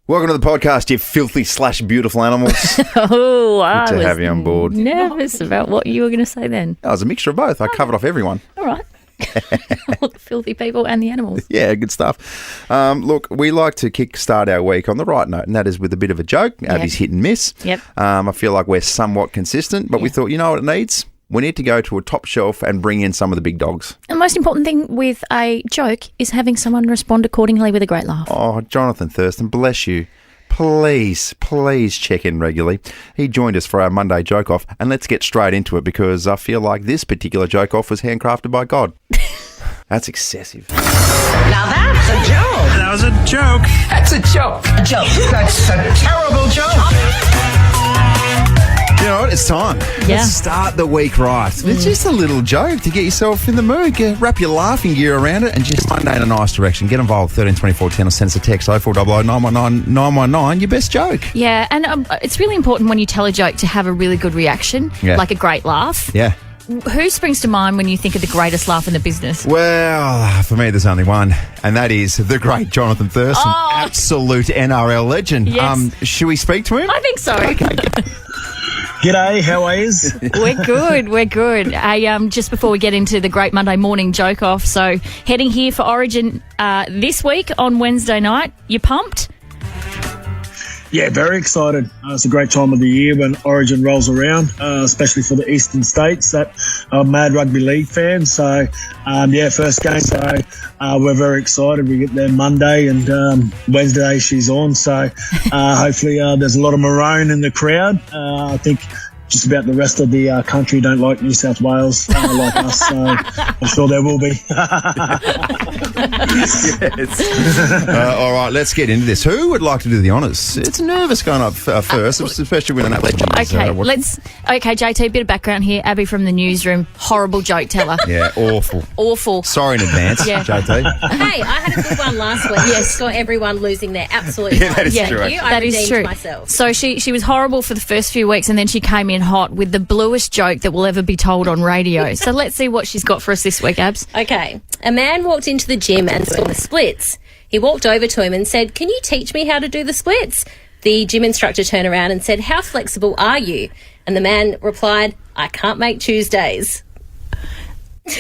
Welcome to the podcast, you filthy / beautiful animals. Oh, I Good to was have you on board. nervous about what you were going to say then. That was a mixture of both. I covered off everyone. All right. All the filthy people and the animals. Yeah, good stuff. Look, we like to kickstart our week on the right note, and that is with a bit of a joke. Abby's hit and miss. Yep. I feel like we're somewhat consistent, but we thought, you know what it needs? We need to go to a top shelf and bring in some of the big dogs. The most important thing with a joke is having someone respond accordingly with a great laugh. Oh, Johnathan Thurston, bless you. Please check in regularly. He joined us for our Monday joke off, and let's get straight into it because I feel like this particular joke off was handcrafted by God. That's excessive. Now that's a joke. That was a joke. That's a joke. A joke. That's a terrible joke. You know what? It's time. Yeah. Let's start the week right. It's just a little joke to get yourself in the mood. Wrap your laughing gear around it and just Monday in a nice direction. Get involved. 13 24 10 or send us a text 0400 919 919. Your best joke. Yeah, and it's really important when you tell a joke to have a really good reaction, like a great laugh. Yeah. Who springs to mind when you think of the greatest laugh in the business? Well, for me, there's only one, and that is the great Johnathan Thurston, Oh. absolute NRL legend. Yes. Should we speak to him? I think so. G'day, how are yous? We're good. Just before we get into the great Monday morning joke off, so heading here for Origin this week on Wednesday night. You pumped? Yeah, very excited. It's a great time of the year when Origin rolls around, especially for the eastern states that are mad rugby league fans. So, first game. So we're very excited. We get there Monday and Wednesday she's on. So hopefully there's a lot of maroon in the crowd. I think just about the rest of the country don't like New South Wales like us. So I'm sure there will be. Yes. All right, let's get into this. Who would like to do the honours? It's nervous going up first, especially when an legend is Okay, watching. Okay, JT, a bit of background here. Abby from the newsroom, horrible joke teller. Yeah, awful. Awful. Sorry in advance, Yeah. JT. Hey, I had a good one last week. Yes, got everyone losing their absolute Yeah, that is mind. true, Thank you. actually. I That is redeemed true. myself. So she was horrible for the first few weeks, and then she came in hot with the bluest joke that will ever be told on radio. So let's see what she's got for us this week, Abs. Okay. A man walked into the gym and saw the splits. He walked over to him and said, "Can you teach me how to do the splits?" The gym instructor turned around and said, "How flexible are you?" And the man replied, "I can't make Tuesdays." How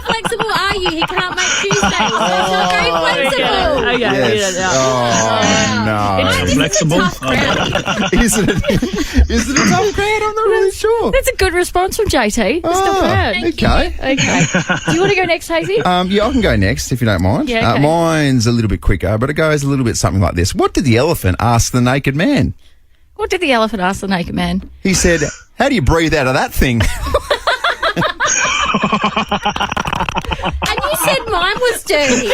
flexible are you? He can't make Tuesdays. That's not very flexible. Okay. Yes. Oh, no. This is a Flexible. tough crowd. Is it a tough crowd? I'm not really sure. That's a good response from JT. It's not bad. Okay. Okay. Do you want to go next, Hayesy? Yeah, I can go next if you don't mind. Yeah, okay. Mine's a little bit quicker, but it goes a little bit something like this. What did the elephant ask the naked man? What did the elephant ask the naked man? He said, "How do you breathe out of that thing?" And you said mine was dirty.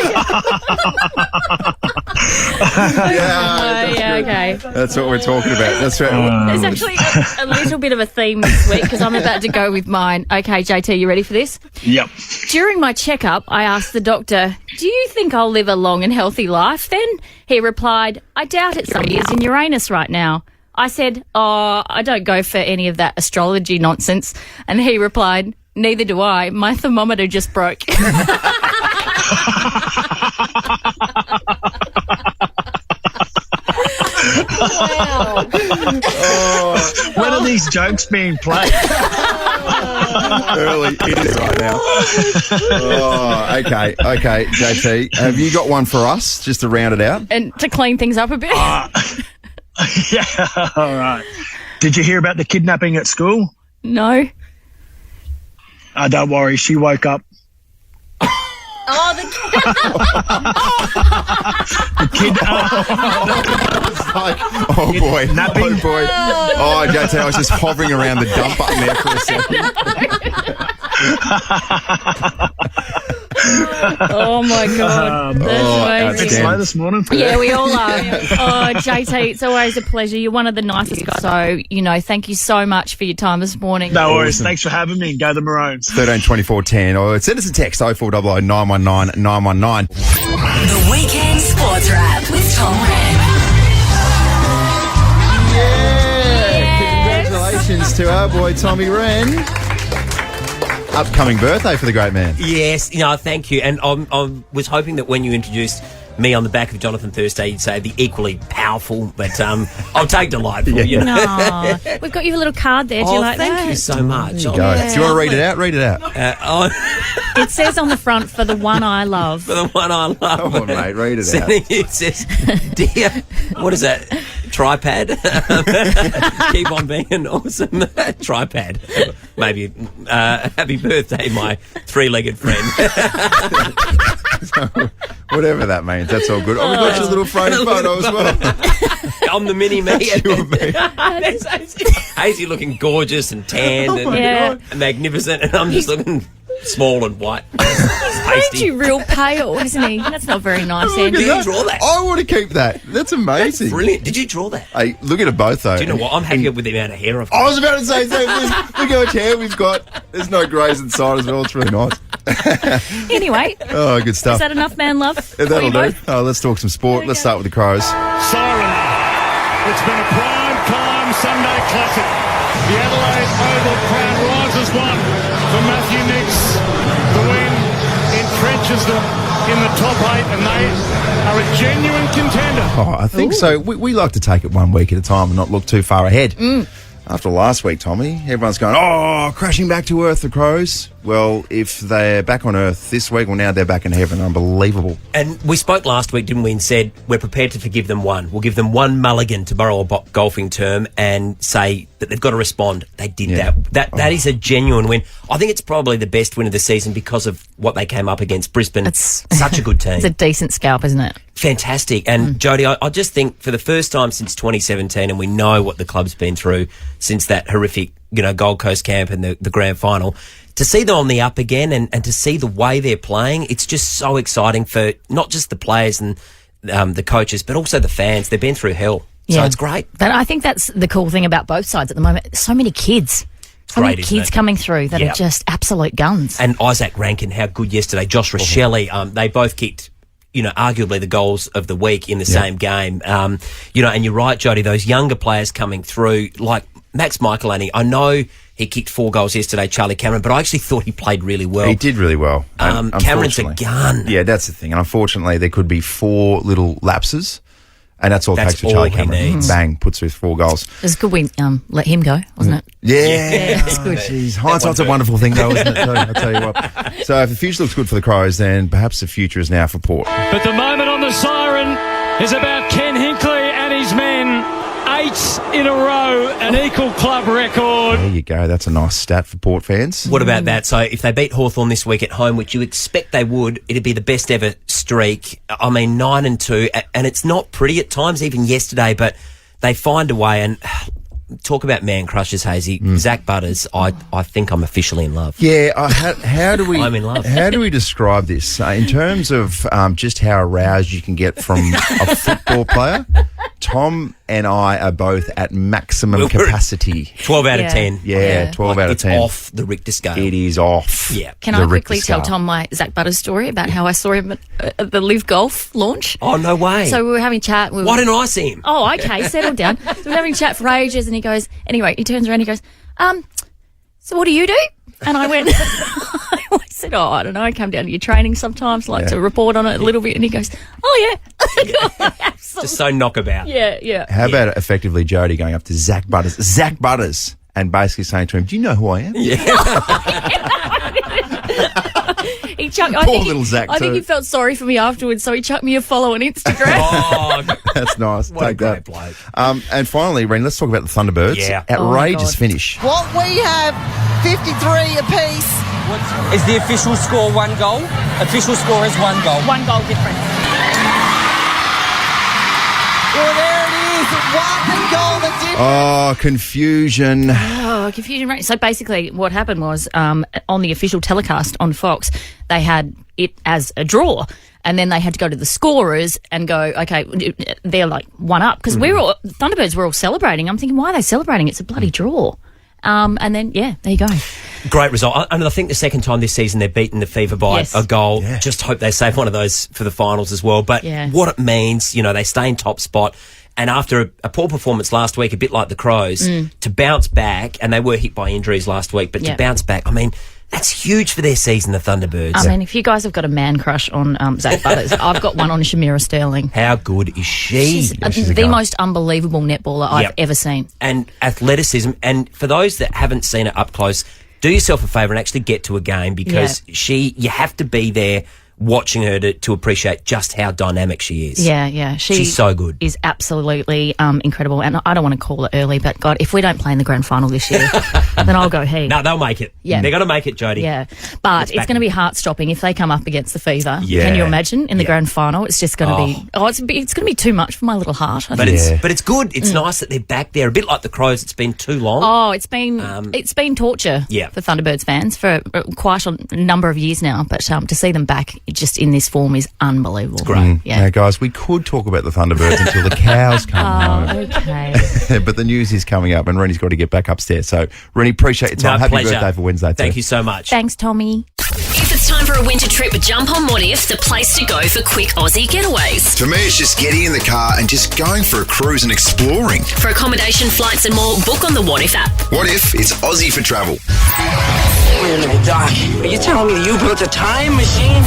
Yeah, okay. That's what we're talking about. That's right. There's actually a little bit of a theme this week because I'm about to go with mine. Okay, JT, you ready for this? Yep. During my checkup, I asked the doctor, "Do you think I'll live a long and healthy life then?" He replied, "I doubt it. Somebody is in Uranus right now." I said, "Oh, I don't go for any of that astrology nonsense." And he replied, "Neither do I. My thermometer just broke." Wow. When are these jokes being played? Early. It is right now. Oh, okay, JT. Have you got one for us just to round it out? And to clean things up a bit. Yeah, all right. Did you hear about the kidnapping at school? No. Don't worry, she woke up. Oh, the Kid, Like, oh boy, Napping. oh boy. Oh, JT, I was just hovering around the dump button there for a second. Oh my God. That's a bit amazing. slow this morning. Yeah, we all are. Oh, JT, it's always a pleasure. You're one of the nicest guys. So, thank you so much for your time this morning. No worries. Thanks for having me and go the Maroons. 13 24 10 or send us a text 0400 919 919. The Weekend Sports Wrap with Tom Rehn. Yeah! Congratulations to our boy Tommy Rehn. upcoming birthday for the great man. Yes, thank you. And I was hoping that when you introduced me on the back of Johnathan Thurston, you'd say the equally powerful, but I'll take delightful. You know? No, we've got you a little card there. Do you like thank that? you so much. Go. Do you want to read it out? Read it out. It says on the front, for the one I love. For the one I love. Come on, mate, read it out. It says, dear, what is that? Tripad. Keep on being an awesome tripad. Maybe happy birthday, my three-legged friend. Whatever that means, that's all good. Oh, we got your little frame photo as well. I'm the mini me. You and me. Hayesy looking gorgeous and tanned and magnificent, and I'm just looking small and white. Made you real pale, isn't he? That's not very nice, Andy. Did you draw that? I want to keep that. That's amazing. That's brilliant. Did you draw that? Hey, look at it both, though. Do you know what? I'm happier with the amount of hair I've got. I was about to say, look how much hair we've got. There's no greys inside as well. It's really nice. Anyway. Oh, good stuff. Is that enough man love? Yeah, that'll you do. both? Oh, let's talk some sport. Let's start with the Crows. Siren. It's been a prime time Sunday classic. The Adelaide Oval crowd rises one for Matthew Nicks. The win entrenches them in the top 8 and they are a genuine contender. Oh, I think so. We like to take it 1 week at a time and not look too far ahead. After last week, Tommy, everyone's going, crashing back to earth, the Crows. Well, if they're back on earth this week, well, now they're back in heaven. Unbelievable. And we spoke last week, didn't we, and said we're prepared to forgive them one. We'll give them one mulligan, to borrow a golfing term, and say that they've got to respond. They did that. That is a genuine win. I think it's probably the best win of the season because of what they came up against. Brisbane, It's such a good team. It's a decent scalp, isn't it? Fantastic. And Jodie, I just think for the first time since 2017, and we know what the club's been through since that horrific, Gold Coast camp and the grand final, to see them on the up again and to see the way they're playing, it's just so exciting for not just the players and the coaches, but also the fans. They've been through hell. So it's great. But I think that's the cool thing about both sides at the moment. So many kids. So many kids coming through that are just absolute guns. And Isaac Rankin, how good yesterday. Josh Rochelle, they both kicked, arguably the goals of the week in the same game. And you're right, Jodie, those younger players coming through, like Max Michelani, I know he kicked 4 goals yesterday, Charlie Cameron, but I actually thought he played really well. He did really well. Cameron's a gun. Yeah, that's the thing. And unfortunately, there could be 4 little lapses, and that's all it takes for Charlie Cameron. Bang, puts through 4 goals. It was good we let him go, wasn't it? Yeah. It's good. Jeez, hindsight's a wonderful thing, though, isn't it? I'll tell you what. So if the future looks good for the Crows, then perhaps the future is now for Port. But the moment on the siren is about Ken Hinkley and his men. 8 in a row, an equal club record. There you go. That's a nice stat for Port fans. What about that? So if they beat Hawthorn this week at home, which you expect they would, it'd be the best ever streak. I mean, 9-2, and it's not pretty at times, even yesterday, but they find a way. And talk about man crushes, Hayesy. Zach Butters, I think I'm officially in love. Yeah, how do we? I'm in love. How do we describe this in terms of just how aroused you can get from a football player? Tom and I are both at maximum capacity. 12 out of 10. Yeah, 12 out of 10. It's off the Richter scale. It is off. Yeah. Can I quickly tell Tom my Zach Butters story about how I saw him at the Live Golf launch? Oh, no way. So we were having a chat. Why didn't I see him? Oh, okay, settle down. So we were having a chat for ages, and he goes, anyway, he turns around and he goes, so what do you do? And I went, I said, I don't know, I come down to your training sometimes, to report on it a little bit. And he goes, oh, yeah. Just so knockabout. Yeah. How about effectively Jodie going up to Zach Butters, and basically saying to him, do you know who I am? Yeah. He chucked, Little Zach I think too. he felt sorry for me afterwards, so he chucked me a follow on Instagram. Oh, That's nice. what a Take great that. bloke. And finally, Rehn, let's talk about the Thunderbirds. Yeah. Outrageous God. finish. What we have, 53 apiece. Is the official score 1 goal? Official score is 1 goal. 1 goal difference. Well, there it is. 1 goal the difference. Oh, confusion. Oh, confusion rate. So basically what happened was on the official telecast on Fox, they had it as a draw. And then they had to go to the scorers and go, okay, they're like 1 up. Because Thunderbirds were all celebrating. I'm thinking, why are they celebrating? It's a bloody draw. And then, there you go. Great result. And I think the second time this season they've beaten the Fever by a goal. Yeah. Just hope they save one of those for the finals as well. But what it means, they stay in top spot. And after a poor performance last week, a bit like the Crows, to bounce back, and they were hit by injuries last week, but to bounce back, I mean, That's huge for their season, the Thunderbirds. I mean, if you guys have got a man crush on Zach Butters, I've got one on Shamira Sterling. How good is she? She's the most unbelievable netballer I've ever seen. And athleticism. And for those that haven't seen her up close, do yourself a favour and actually get to a game because you have to be there watching her to appreciate just how dynamic she is. Yeah. She's so good. Is absolutely incredible. And I don't want to call it early, but God, if we don't play in the grand final this year, then I'll go heat. No, they'll make it. Yeah. They're going to make it, Jodie. Yeah. But it's going to be heart-stopping if they come up against the Fever. Yeah. Can you imagine in the grand final? It's just going to be it's going to be too much for my little heart. But it's good. It's nice that they're back there. A bit like the Crows, it's been too long. Oh, it's been torture for Thunderbirds fans for quite a number of years now. But to see them back just in this form is unbelievable. It's great. Yeah. Now, guys, we could talk about the Thunderbirds until the cows come home. Okay. But the news is coming up and Rennie's got to get back upstairs. So, Rennie, appreciate your time. Happy pleasure. birthday for Wednesday. Thank you so much. Thanks, Tommy. If it's time for a winter trip, jump on What If, the place to go for quick Aussie getaways. For me, it's just getting in the car and just going for a cruise and exploring. For accommodation, flights and more, book on the What If app. What if it's Aussie for travel? Wait a minute, Doc. Are you telling me you built a time machine?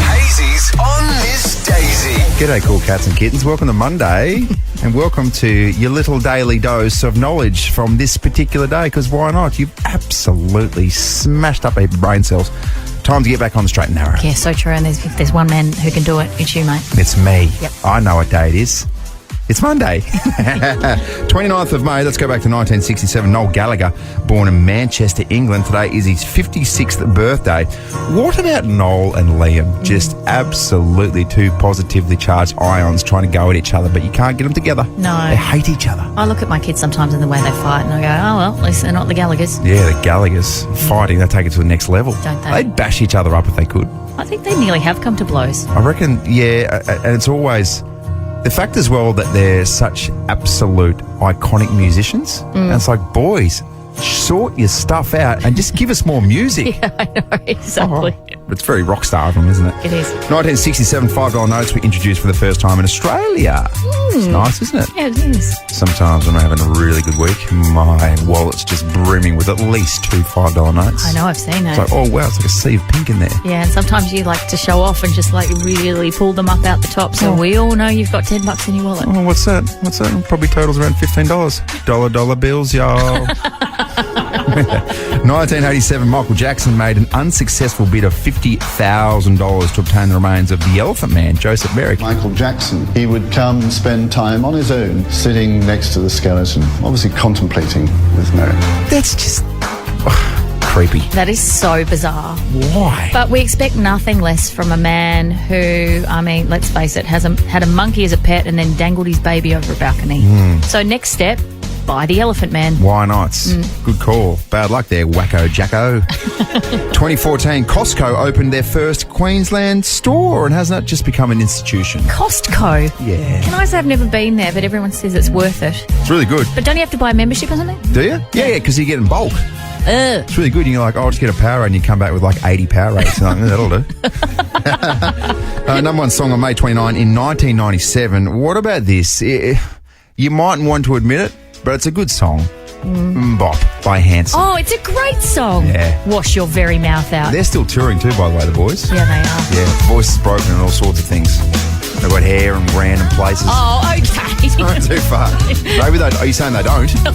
Hazy's on this Daysey. G'day, cool cats and kittens. Welcome to Monday and welcome to your little daily dose of knowledge from this particular day, because why not? You've absolutely smashed up a heap of brain cells. Time to get back on the straight and narrow. Yeah, so true. And if there's one man who can do it, it's you, mate. It's me. Yep. I know what day it is. It's Monday. 29th of May. Let's go back to 1967. Noel Gallagher, born in Manchester, England. Today is his 56th birthday. What about Noel and Liam? Just absolutely two positively charged ions trying to go at each other, but you can't get them together. No. They hate each other. I look at my kids sometimes in the way they fight and I go, oh, well, at least they're not the Gallaghers. Yeah, the Gallaghers fighting. They take it to the next level. Don't they? They'd bash each other up if they could. I think they nearly have come to blows. I reckon, yeah, and it's always the fact as well that they're such absolute iconic musicians. And it's like, boys, sort your stuff out and just give us more music. Yeah, I know, exactly. It's very rock star of them, isn't it? It is. 1967 $5 notes were introduced for the first time in Australia. It's nice, isn't it? Yeah, it is. Sometimes when I'm having a really good week, my wallet's just brimming with at least two $5 notes. I know, I've seen it. It's like, oh wow, it's like a sea of pink in there. Yeah, and sometimes you like to show off and just like really pull them up out the top so we all know you've got $10 in your wallet. Oh, what's that? What's that? Probably totals around $15. Dollar bills, y'all. 1987, Michael Jackson made an unsuccessful bid of $50,000 to obtain the remains of the Elephant Man, Joseph Merrick. Michael Jackson, he would come and spend time on his own, sitting next to the skeleton, obviously contemplating with Merrick. That's just creepy. That is so bizarre. Why? But we expect nothing less from a man who, I mean, let's face it, had a monkey as a pet and then dangled his baby over a balcony. So next step, buy the Elephant Man. Why not? Good call. Bad luck there, wacko jacko. 2014, Costco opened their first Queensland store, and hasn't that just become an institution? Costco? Yeah. Can I say I've never been there, but everyone says it's worth it. It's really good. But don't you have to buy a membership or something? Do you? Yeah, because you get in bulk. It's really good. You're like, oh, I'll just get a Powerade, and you come back with like 80 Powerades. Like, that'll do. Number one song on May 29 in 1997. What about this? You mightn't want to admit it, but it's a good song. Bop by Hanson. Oh, it's a great song. Yeah. Wash your very mouth out. They're still touring too, by the way, the boys. Yeah, they are. Yeah, voice is broken and all sorts of things. They've got hair in random places. Oh, okay. Not too far. Maybe they. Are you saying they don't? No.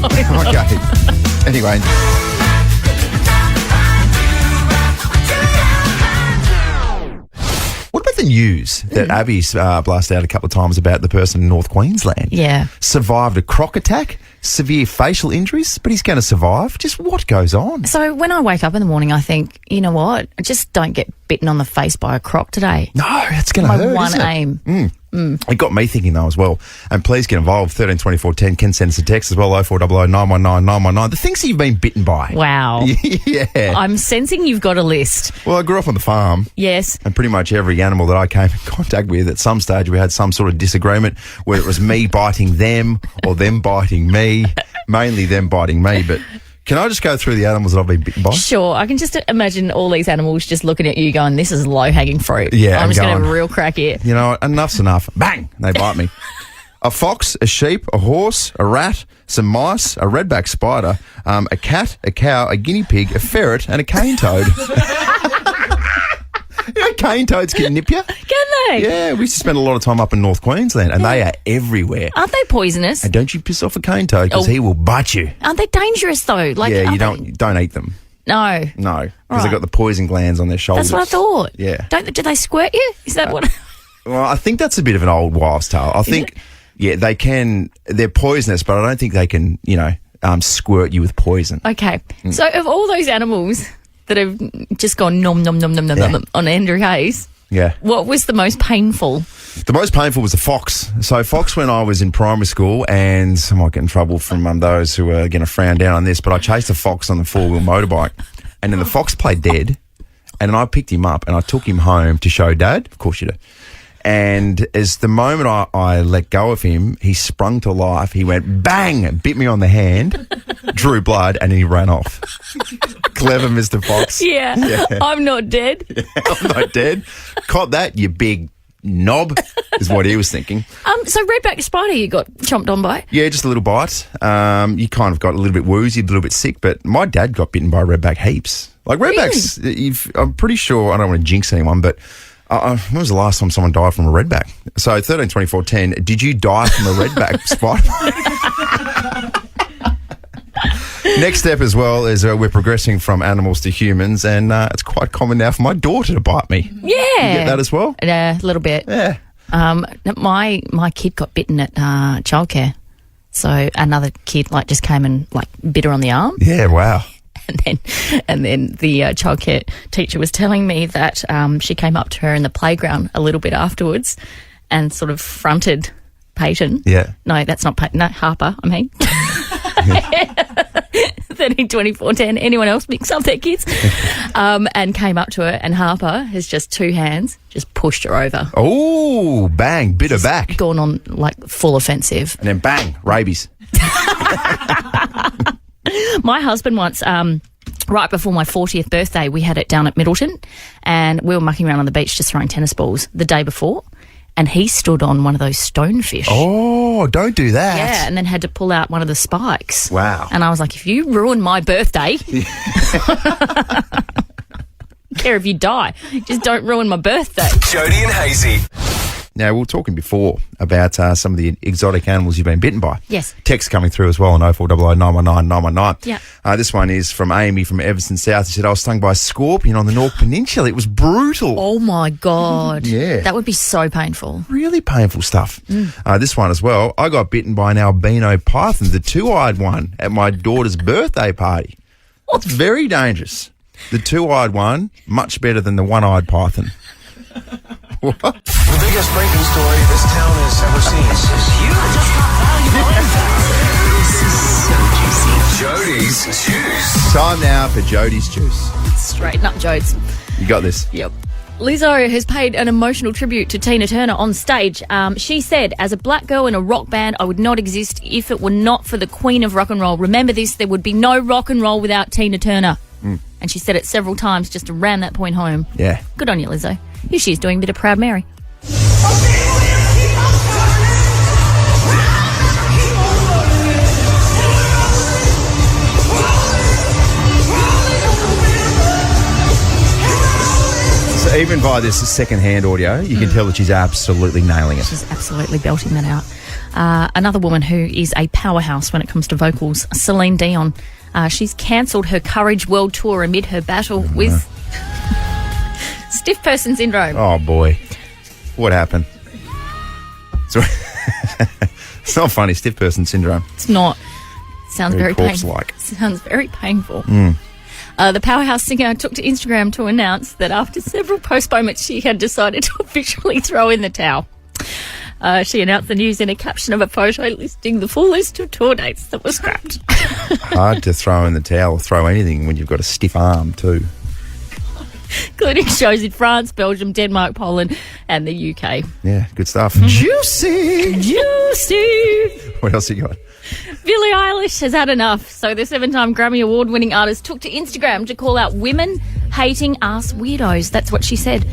Okay. Anyway. What about the news that Abby's blasted out a couple of times about the person in North Queensland? Yeah. Survived a croc attack, severe facial injuries, but he's going to survive. Just what goes on? So when I wake up in the morning, I think, you know what? Just don't get bitten on the face by a croc today. No, that's going to hurt. My one isn't it? aim. It got me thinking though as well. And please get involved. 13 24 10. Can send us a text as well. 0400 919 919. The things that you've been bitten by. Wow. Yeah. I'm sensing you've got a list. Well, I grew up on the farm. Yes. And pretty much every animal that I came in contact with at some stage we had some sort of disagreement, whether it was me biting them or them biting me. Mainly them biting me, but can I just go through the animals that I've been bitten by? Sure. I can just imagine all these animals just looking at you going, this is low-hanging fruit. Yeah, I'm just going to going, have a real crack here. You know, enough's enough. Bang! They bite me. A fox, a sheep, a horse, a rat, some mice, a redback spider, a cat, a cow, a guinea pig, a ferret, and a cane toad. You know, cane toads can nip you. Can they? Yeah, we used to spend a lot of time up in North Queensland, and they are everywhere. Aren't they poisonous? And don't you piss off a cane toad, because he will bite you. Aren't they dangerous, though? Like, Yeah, you don't eat them. No. No, because Right. they've got the poison glands on their shoulders. That's what I thought. Yeah. Do they squirt you? Is that what? Well, I think that's a bit of an old wives' tale. I think, they can. They're poisonous, but I don't think they can, squirt you with poison. Okay. So, of all those animals that have just gone nom nom nom nom nom nom on Andrew Hayes, Yeah. what was the most painful? The most painful was the fox. So fox when I was in primary school, and I might get in trouble from those who are going to frown down on this, but I chased a fox on the four-wheel motorbike, and then the fox played dead, and then I picked him up and I took him home to show Dad. Of course you do. And as the moment I let go of him, he sprung to life. He went bang, bit me on the hand, drew blood, and he ran off. Clever, Mr. Fox. Yeah. I'm not dead. Yeah, I'm not dead. Caught that, you big knob, is what he was thinking. So redback spider you got chomped on by? Yeah, just a little bite. You kind of got a little bit woozy, a little bit sick, but my dad got bitten by a redback heaps. Like redbacks, I'm pretty sure, I don't want to jinx anyone, but when was the last time someone died from a redback? So 13, 24, 10, did you die from a redback spider? Next step as well is we're progressing from animals to humans, and it's quite common now for my daughter to bite me. Yeah. You get that as well? A little bit. Yeah. My kid got bitten at childcare. So another kid just came and bit her on the arm. Yeah, wow. And then the childcare teacher was telling me that she came up to her in the playground a little bit afterwards and sort of fronted Peyton. Yeah. No, that's not Peyton. No, Harper, I mean. 13, 24, 10. Anyone else mix up their kids? And came up to her, and Harper has just two hands, just pushed her over. Oh, bang, bit her back. Gone on full offensive. And then bang, rabies. My husband once, right before my 40th birthday, we had it down at Middleton, and we were mucking around on the beach just throwing tennis balls the day before, and he stood on one of those stonefish. Oh, don't do that. Yeah, and then had to pull out one of the spikes. Wow. And I was like, if you ruin my birthday, care if you die, just don't ruin my birthday. Jodie and Hayesy. Now, we were talking before about some of the exotic animals you've been bitten by. Yes. Text coming through as well on 0400 919 919. Yeah. This one is from Amy from Everson South. She said, I was stung by a scorpion on the North Peninsula. It was brutal. Oh, my God. Yeah. That would be so painful. Really painful stuff. This one as well. I got bitten by an albino python, the two-eyed one, at my daughter's birthday party. It's very dangerous. The two-eyed one, much better than the one-eyed python. What? The biggest breaking story this town has ever seen. This is huge. This is so juicy. Jodies Juice. Time now for Jodies Juice. Straighten up, Jodes. You got this. Yep. Lizzo has paid an emotional tribute to Tina Turner on stage. She said, as a black girl in a rock band, I would not exist if it were not for the queen of rock and roll. Remember this, there would be no rock and roll without Tina Turner. And she said it several times just to ram that point home. Yeah. Good on you, Lizzo. Here she is doing a bit of Proud Mary. So even by this second-hand audio, you can tell that she's absolutely nailing it. She's absolutely belting that out. Another woman who is a powerhouse when it comes to vocals, Celine Dion. She's cancelled her Courage World Tour amid her battle with stiff person syndrome. Oh, boy. What happened? It's not funny, stiff person syndrome. It's not. Sounds very painful. corpse-like. Sounds very painful. The powerhouse singer took to Instagram to announce that after several postponements, she had decided to officially throw in the towel. She announced the news in a caption of a photo listing the full list of tour dates that were scrapped. Hard to throw in the towel or throw anything when you've got a stiff arm too. Including shows in France, Belgium, Denmark, Poland and the UK. Yeah, good stuff. Juicy! Juicy! What else you got? Billie Eilish has had enough, so the 7-time Grammy Award-winning artist took to Instagram to call out women hating ass weirdos. That's what she said.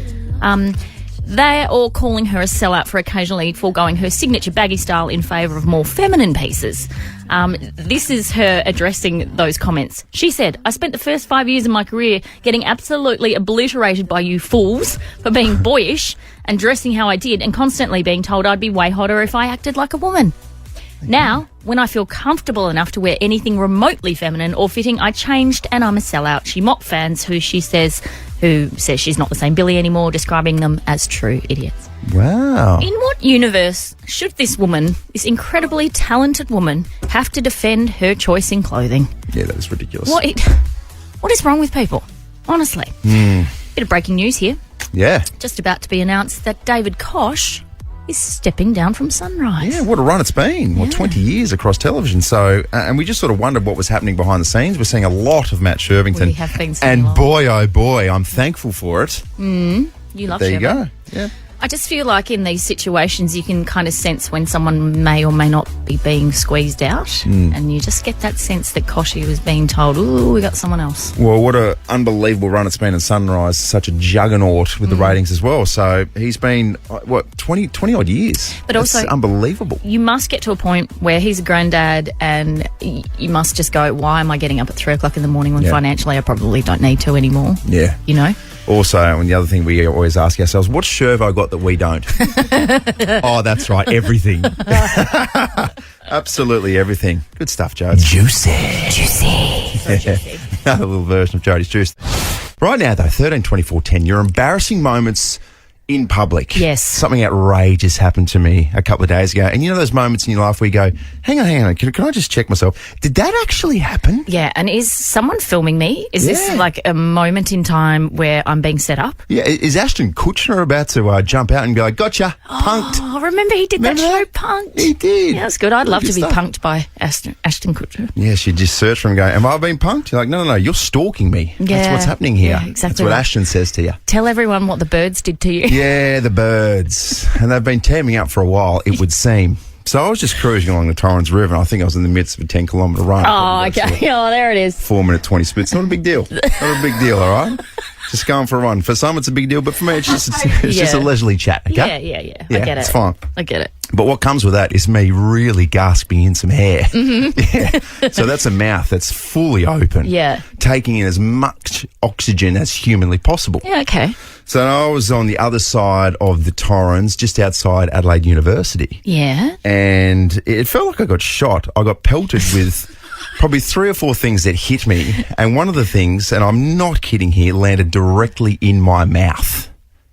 They're all calling her a sellout for occasionally foregoing her signature baggy style in favour of more feminine pieces. This is her addressing those comments. She said, I spent the first 5 years of my career getting absolutely obliterated by you fools for being boyish and dressing how I did and constantly being told I'd be way hotter if I acted like a woman. Now, when I feel comfortable enough to wear anything remotely feminine or fitting, I changed and I'm a sellout. She mocked fans who says she's not the same Billy anymore, describing them as true idiots. Wow. In what universe should this woman, this incredibly talented woman, have to defend her choice in clothing? Yeah, that is ridiculous. What is wrong with people? Honestly. Bit of breaking news here. Yeah. Just about to be announced that David Koch is stepping down from Sunrise. Yeah, what a run it's been. Well, 20 years across television. So, and we just sort of wondered what was happening behind the scenes. We're seeing a lot of Matt Shervington. We have been seeing a and lot. boy, oh boy, I'm thankful for it. You love There you Shervin. go. Yeah. I just feel like in these situations you can kind of sense when someone may or may not be being squeezed out, and you just get that sense that Koshi was being told, ooh, we got someone else. Well, what an unbelievable run it's been in Sunrise. Such a juggernaut with the ratings as well. So he's been, 20 odd years. But That's also unbelievable. You must get to a point where he's a granddad and you must just go, why am I getting up at 3 o'clock in the morning when financially I probably don't need to anymore? Yeah. You know? Also, and the other thing we always ask ourselves, what's Shervo got that we don't? Oh, that's right, everything. Absolutely everything. Good stuff, Joe. Juicy. So juicy. Another little version of Jodies Juice. Right now, though, 13, 24, 10, your embarrassing moments in public. Yes. Something outrageous happened to me a couple of days ago. And you know those moments in your life where you go, hang on, can I just check myself? Did that actually happen? Yeah, and is someone filming me? Is this Yeah. like a moment in time where I'm being set up? Yeah, is Ashton Kutcher about to jump out and be like, gotcha, punked? Oh, remember he did Remember that show, that? Punked? He did. Yeah, that's good. I'd love Good to be stuff. punked by Ashton Kutcher. Yeah, she just searched for him and go, am I being punked? You're like, no, you're stalking me. That's Yeah. what's happening here. Yeah, exactly That's what right. Ashton says to you. Tell everyone what the birds did to you. Yeah, the birds. And they've been tearing up for a while, it would seem. So I was just cruising along the Torrens River, and I think I was in the midst of a 10-kilometre run. Oh, okay. Oh, there it is. 4-minute 20 splits. Not a big deal. Not a big deal, all right? Just going for a run. For some, it's a big deal, but for me, it's just a leisurely chat, okay? Yeah. I Yeah, get it. it's fine. I get it. But what comes with that is me really gasping in some hair. Mm-hmm. Yeah. So that's a mouth that's fully open. Yeah. Taking in as much oxygen as humanly possible. Yeah, okay. So I was on the other side of the Torrens, just outside Adelaide University. Yeah. And it felt like I got shot. I got pelted with probably 3 or 4 things that hit me. And one of the things, and I'm not kidding here, landed directly in my mouth.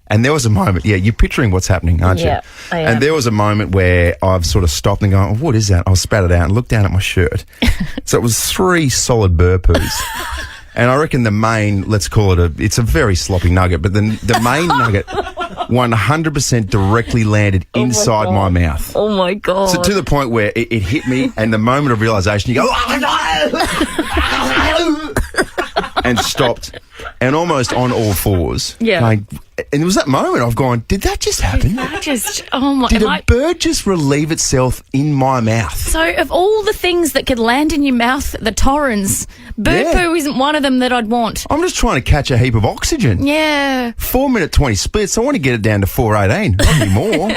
And there was a moment, you're picturing what's happening, aren't you? Yeah, I am. And there was a moment where I've sort of stopped and gone, what is that? I spat it out and looked down at my shirt. So it was 3 solid burpoos. And I reckon the main, let's call it it's a very sloppy nugget, but the main nugget 100% directly landed inside my mouth. Oh, my God. So to the point where it hit me, and the moment of realisation, you go, and stopped, and almost on all fours. Yeah. And it was that moment I've gone, did that just happen? Did a bird just relieve itself in my mouth? So, of all the things that could land in your mouth at the Torrens, bird poo isn't one of them that I'd want. I'm just trying to catch a heap of oxygen. Yeah. 4-minute 20 splits. I want to get it down to 4:18, not anymore.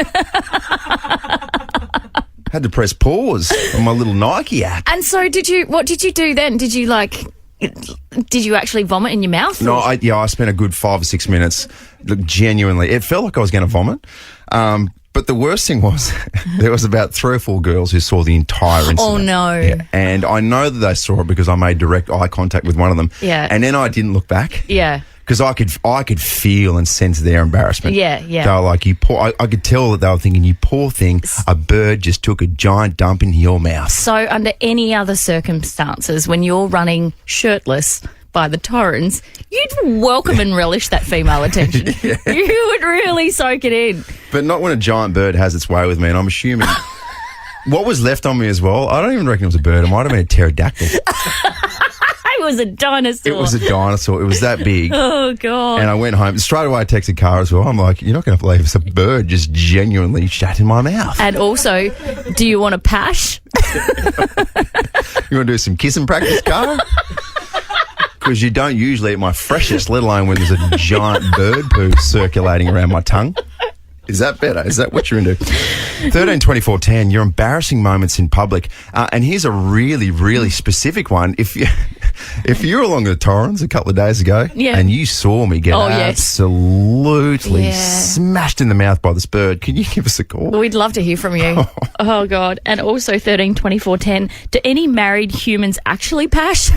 Had to press pause on my little Nike app. And so, what did you do then? Did you actually vomit in your mouth? No, I spent a good 5 or 6 minutes. Look, genuinely, it felt like I was going to vomit. But the worst thing was there was about 3 or 4 girls who saw the entire incident. Oh, no. Yeah. And I know that they saw it because I made direct eye contact with one of them. Yeah. And then I didn't look back. Yeah. Because I could feel and sense their embarrassment. Yeah. They were like, I could tell that they were thinking, you poor thing, a bird just took a giant dump into your mouth. So, under any other circumstances, when you're running shirtless by the Torrens, you'd welcome and relish that female attention. You would really soak it in. But not when a giant bird has its way with me, and I'm assuming what was left on me as well, I don't even reckon it was a bird. It might have been a pterodactyl. It was a dinosaur. It was a dinosaur. It was that big. Oh, God. And I went home. Straight away, I texted Cara as well. I'm like, you're not going to believe it's a bird just genuinely shat in my mouth. And also, do you want a pash? You want to do some kissing practice, Cara? Because you don't usually eat my freshest, let alone when there's a giant bird poo circulating around my tongue. Is that better? Is that what you're into? 13, 24, 10, your embarrassing moments in public. And here's a really, really specific one. If you're along the Torrens a couple of days ago and you saw me get absolutely smashed in the mouth by this bird, can you give us a call? We'd love to hear from you. Oh, God. And also 13, 24, 10, do any married humans actually pash?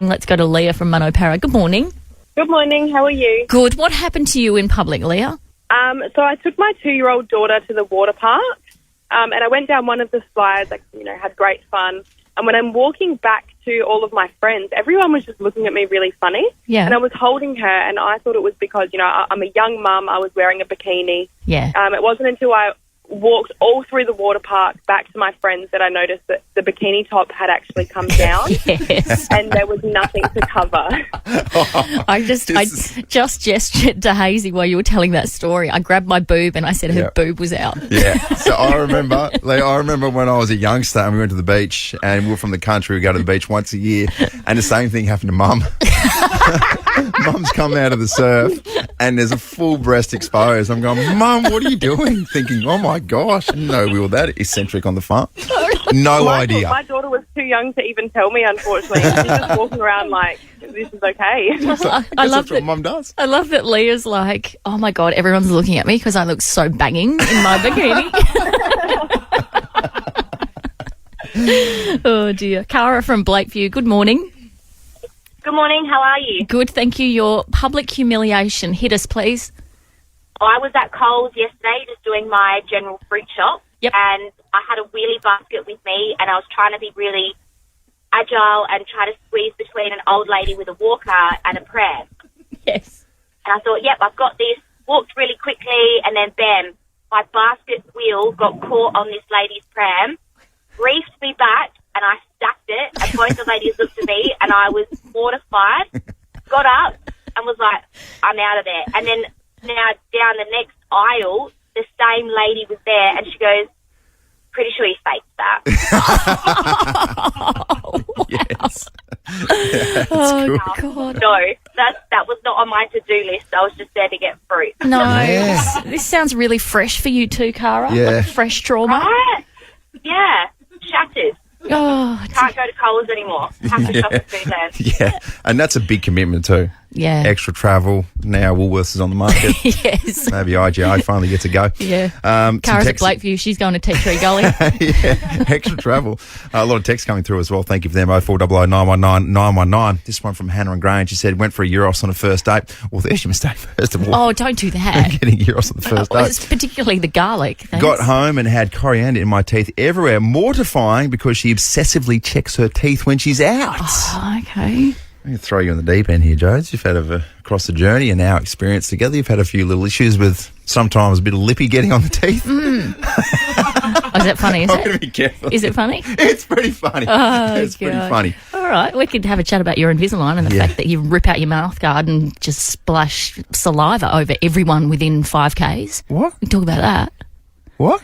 Let's go to Leah from Manopara. Good morning. Good morning. How are you? Good. What happened to you in public, Leah? So I took my 2-year-old daughter to the water park, and I went down one of the slides, had great fun. And when I'm walking back to all of my friends, everyone was just looking at me really funny. Yeah. And I was holding her, and I thought it was because, I'm a young mum, I was wearing a bikini. Yeah. It wasn't until I walked all through the water park back to my friends that I noticed that the bikini top had actually come down. Yes. And there was nothing to cover. I just gestured to Hayesy while you were telling that story. I grabbed my boob and I said her boob was out. Yeah. So I remember when I was a youngster and we went to the beach, and we were from the country. We go to the beach once a year, and the same thing happened to Mum. Mum's come out of the surf and there's a full breast exposed. I'm going, Mum, what are you doing? Thinking, oh my gosh, I didn't know we were that eccentric on the farm. No idea. My daughter was too young to even tell me, unfortunately. She's just walking around like, this is okay. I love that's what Mum does. I love that Leah's like, oh my God, everyone's looking at me because I look so banging in my bikini. Oh dear. Cara from Blakeview, good morning. Good morning, how are you? Good, thank you. Your public humiliation. Hit us, please. I was at Coles yesterday just doing my general fruit shop. Yep. And I had a wheelie basket with me, and I was trying to be really agile and try to squeeze between an old lady with a walker and a pram. Yes. And I thought, yep, I've got this. Walked really quickly, and then bam, my basket wheel got caught on this lady's pram, briefed me back, and I stacked it, and both the ladies looked at me, and I was mortified, got up, and was like, I'm out of there. And then now down the next aisle, the same lady was there, and she goes, pretty sure you faked that. Yes. Oh, God. No, that was not on my to-do list. I was just there to get fruit. No, Yeah. this sounds really fresh for you too, Cara. Yeah. Like fresh trauma. Right? Yeah, shattered. Oh, Can't go to Coles anymore. Have to shop at Foodland. Yeah, and that's a big commitment too. Yeah. Extra travel. Now Woolworths is on the market. Yes. Maybe IGA finally gets a go. Yeah. Some Cara's at text- Blakeview. She's going to Tea Tree Gully. Yeah, extra travel. A lot of texts coming through as well. Thank you for them. 0400 919 919. This one from Hannah and Grange. She said, went for a Euros on a first date. Well, there's your mistake, first of all. Oh, don't do that. Getting Euros on the first date. It's particularly the garlic. Thanks. Got home and had coriander in my teeth everywhere. Mortifying because she obsessively checks her teeth when she's out. Oh, okay. I'm going to throw you in the deep end here, Jodes. You've had across the journey and our experience together, you've had a few little issues with sometimes a bit of lippy getting on the teeth. Oh, is that funny? Is I'm it? going to be careful. Is it funny? It's pretty funny. Oh, it's pretty God. funny. All right, we could have a chat about your Invisalign and the fact that you rip out your mouth guard and just splash saliva over everyone within 5 Ks. What? We can talk about that. What?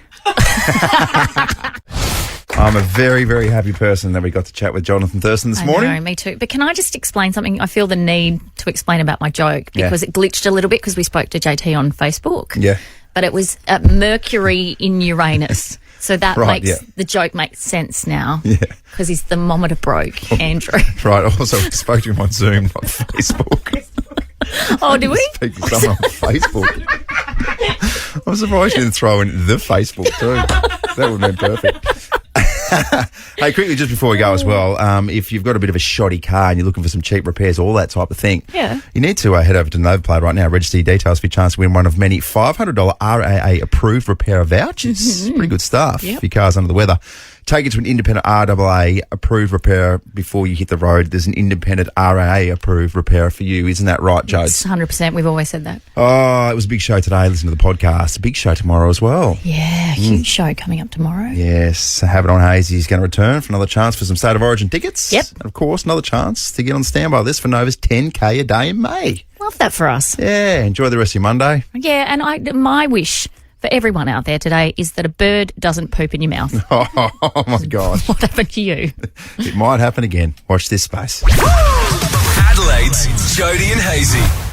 I'm a very, very happy person that we got to chat with Johnathan Thurston this morning. I know, me too. But can I just explain something? I feel the need to explain about my joke because it glitched a little bit because we spoke to JT on Facebook. Yeah. But it was Mercury in Uranus. So that the joke makes sense now. Yeah. Because his thermometer broke, Andrew. Right. Also, we spoke to him on Zoom, not Facebook. Oh, did we? Speak to someone on Facebook. I'm surprised you didn't throw in the Facebook too. That would have been perfect. Hey, quickly, just before we go as well, if you've got a bit of a shoddy car and you're looking for some cheap repairs, all that type of thing, you need to head over to Novaplay right now, register your details for your chance to win one of many $500 RAA approved repair vouchers. Pretty good stuff. If your car's under the weather, take it to an independent RAA approved repair before you hit the road. There's an independent RAA approved repair for you. Isn't that right, Joe? It's 100%. We've always said that. Oh, it was a big show today. Listen to the podcast. A big show tomorrow as well. Yeah, huge show coming up tomorrow. Yes, have it on Hayesy. He's going to return for another chance for some State of Origin tickets. Yep. And of course, another chance to get on standby list for Nova's 10K a day in May. Love that for us. Yeah, enjoy the rest of your Monday. Yeah, and my wish for everyone out there today is that a bird doesn't poop in your mouth. Oh my God. What happened to you? It might happen again. Watch this space. Adelaide's Jodie and Hayesy.